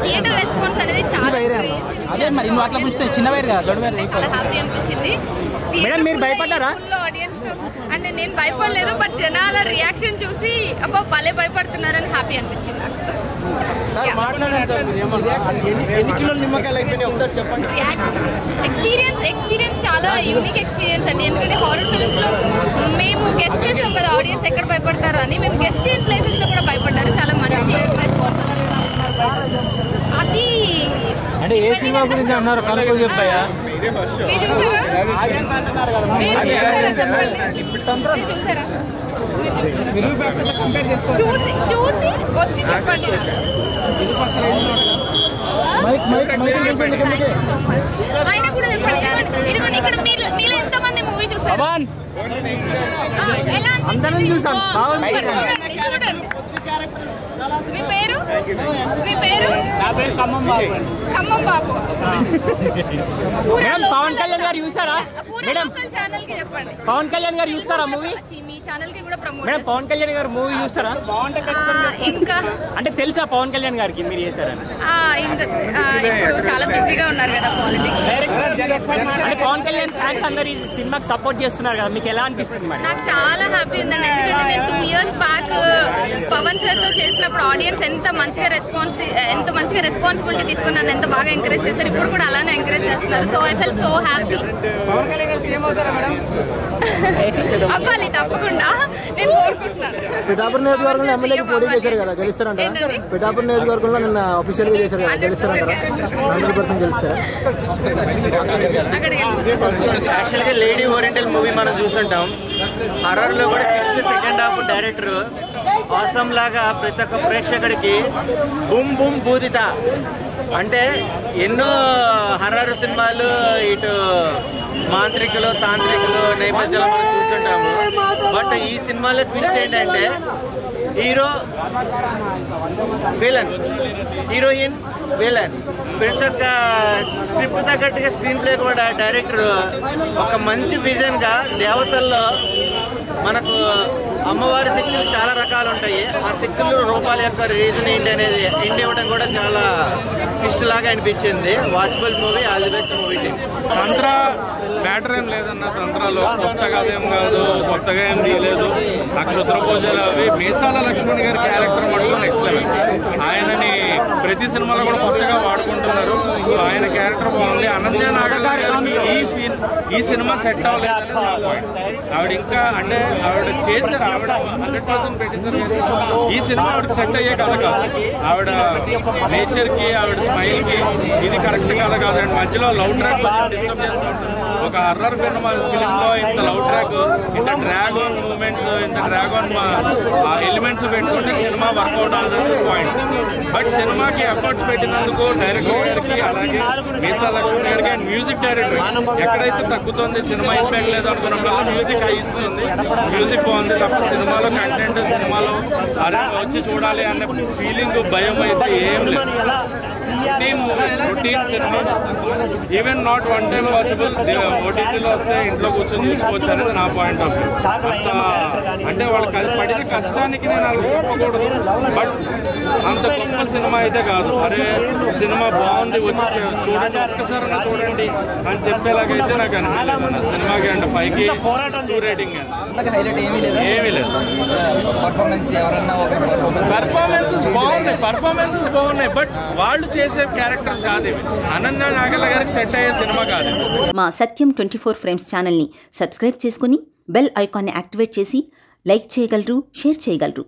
Theatre response అనేది చాలా అదే మరి నువ్వు అట్లా చూస్తే చిన్న వైర్ కదా దొడ్డ వైర్ చాలా హ్యాపీ అనిపించింది. మేడం మీరు భయపడ్డారా? ఆడియన్స్ అంటే నేను భయపడలేదు, బట్ జనాల రియాక్షన్ చూసి అబ్బా భలే భయపడుతున్నారని హ్యాపీ అనిపించింది నాకు. ఎక్స్పీరియన్స్ చాలా యూనిక్ ఎక్స్పీరియన్స్ అండి. ఎందుకంటే హారర్ ఫిల్మ్స్ లో మేము గెస్ట్ చేస్తాం కదా ఆడియన్స్ ఎక్కడ భయపడతారు అని, మేము గెస్ట్ చేయని ప్లేసెస్ లో కూడా భయపడ్డారు. చాలా మంచి అది అంటే ఏ సినిమా గురించి అన్నారు కనుక చెప్పాయా? చూసి వచ్చి చెప్పండి. ఆయన కూడా చెప్పండి. ఇదిగోండి ఇక్కడ మీరు ఎంతో మంది మూవీ చూసారు, చూడండి. మీ పేరు? మీ పేరు? ఖమ్మం బాబు. పవన్ కళ్యాణ్ గారు చూసారా మేడం? ఛానల్ కి చెప్పండి. పవన్ కళ్యాణ్ గారు చూస్తారా మూవీ? మీ ఛానల్ కి కూడా ప్రమోట్. మేడం పవన్ కళ్యాణ్ గారు మూవీ చూస్తారా? ఇంకా అంటే తెలుసా పవన్ కళ్యాణ్ గారికి మీరు చేశారని? ఇప్పుడు చాలా బిజీగా ఉన్నారు కదా పాలిటిక్స్. అంటే పవన్ కళ్యాణ్ ఫ్యాన్స్ అందరు ఈ సినిమాకి సపోర్ట్ చేస్తున్నారు కదా, మీకు ఎలా అనిపిస్తుంది మరి? నాకు చాలా హ్యాపీ ఉందండి. ఎందుకంటే నేను 2 years బ్యాక్ పవన్ సార్ తో చేసినప్పుడు ఆడియన్స్ ఎంత మంచిగా రెస్పాన్సిబిలిటీ తీసుకుని నన్ను ఎంత బాగా ఎంకరేజ్ చేశారు. ఇప్పుడు కూడా అలానే ఎంకరేజ్ చేస్తున్నారు. So I feel so happy. Pavan Kalyan గారు సీఎం అవుతారా మేడం? అవ్వాలి తప్పకుండా, నేను కోరుకుంటున్నాను. పిఠాపురం నియోజకవర్గంలో ఎమ్మెల్యేకి పోటీ చేశారు కదా, గెలుస్తారంట? పిఠాపురం నియోజకవర్గంలో నిన్న అఫీషియల్ గా చేశారు కదా, గెలుస్తారంట? 100% గెలుస్తారా? యాక్చువల్గా లేడీ ఓరియంటల్ మూవీ మనం చూస్తుంటాం. హర్రర్లో కూడా Krishna second half director awesome లాగా ప్రతి ఒక్క ప్రేక్షకుడికి బుమ్ బుమ్ బూదిత అంటే ఎన్నో హర్రర్ సినిమాలు ఇటు మాంత్రికులు తాంత్రికులు నేపథ్యంలో మనం చూస్తుంటాము. బట్ ఈ సినిమాలో ట్విస్ట్ ఏంటంటే హీరో విలన్, హీరోయిన్ విలన్. ప్రతి ఒక్క స్క్రిప్ట్ తగ్గట్టుగా స్క్రీన్ ప్లే కూడా డైరెక్టర్ ఒక మంచి విజన్గా దేవతల్లో మనకు అమ్మవారి శక్తులు చాలా రకాలు ఉంటాయి. ఆ శక్తులు రూపాల యొక్క రీజన్ ఏంటి అనేది ఇండి ఇవ్వడం కూడా చాలా ట్విస్ట్ లాగా అనిపించింది. Watchable movie, all the best movie team. Tantra matter ఏం లేదన్న, తంత్రాలు కొత్తగా ఏం కాదు, కొత్తగా ఏం తీయలేదు. నక్షత్ర పూజలు అవి మీసాల లక్ష్మణ్ గారి క్యారెక్టర్ మటుకు నెక్స్ట్ లెవెల్. ఆయనని ప్రతి సినిమాలో కూడా కొత్తగా వాడుకుంటున్నారు. సో ఆయన క్యారెక్టర్ బాగుంది. అనంత నాగ గారికి ఈ సినిమా సెట్ అవ్వలేదు నా పాయింట్. ఆవిడ ఇంకా అంటే ఆవిడ చేశారు, ఆవిడ 100% పెట్టేశారు. ఈ సినిమా ఆవిడ సెట్ అయ్యే కథ కాదు. ఆవిడ నేచర్కి, ఆవిడ స్మైల్కి ఇది కరెక్ట్ కథ కాదండి. మధ్యలో లవ్ ట్రాక్ డిస్టర్బ్ చేస్తూ ఉంటుంది. ఒక హర్రర్ ఫిలింలో ఇంత లవ్ ట్రాక్, ఇంత డ్రాగన్ మూమెంట్స్, ఇంత డ్రాగన్ ఎలిమెంట్స్ పెట్టుకుంటే సినిమా వర్కౌట్ అవుతుంది పాయింట్. బట్ సినిమాకి ఎఫర్ట్స్ పెట్టినందుకు డైరెక్టర్ గారికి, అలాగే మీసా లక్ష్మణ్ గారికి అండ్ మ్యూజిక్ డైరెక్టర్ ఎక్కడైతే తగ్గుతుంది, సినిమా ఇంపాక్ట్ లేదు అనుకున్నప్పుడు మ్యూజిక్ హై ఇస్తుంది. మ్యూజిక్ బాగుంది తప్ప సినిమాలో కంటెంట్, సినిమాలో అదే వచ్చి చూడాలి అనే ఫీలింగ్, భయం అయితే ఏం లేదు. Routine cinema, even not one time watchable. ఓటీటీలో వస్తే ఇంట్లో కూర్చొని చూసుకోవచ్చు అనేది నా పాయింట్ ఆఫ్ వ్యూ. అంటే వాళ్ళకి అది పడిన కష్టానికి నేను అలా చెప్పకూడదు, బట్ అంత గొప్ప సినిమా అయితే కాదు. అరే సినిమా బాగుంది వచ్చి చూడండి, ఒక్కసారి చూడండి అని చెప్పేలాగైతే నాకు అనిపించలేదు సినిమాకి. అంటే 5కి 2 రేటింగ్ ఏమీ లేదు. పర్ఫార్మెన్సెస్ బాగున్నాయి, బట్ వాళ్ళు చేసే క్యారెక్టర్స్ కాదు. అనంత నాగల్ల గారికి సెట్ అయ్యే సినిమా కాదు. మా సత్యం 24 ఫ్రేమ్స్ ఛానల్ని సబ్స్క్రైబ్ చేసుకుని బెల్ ఐకాన్ని యాక్టివేట్ చేసి లైక్ చేయగలరు, షేర్ చేయగలరు.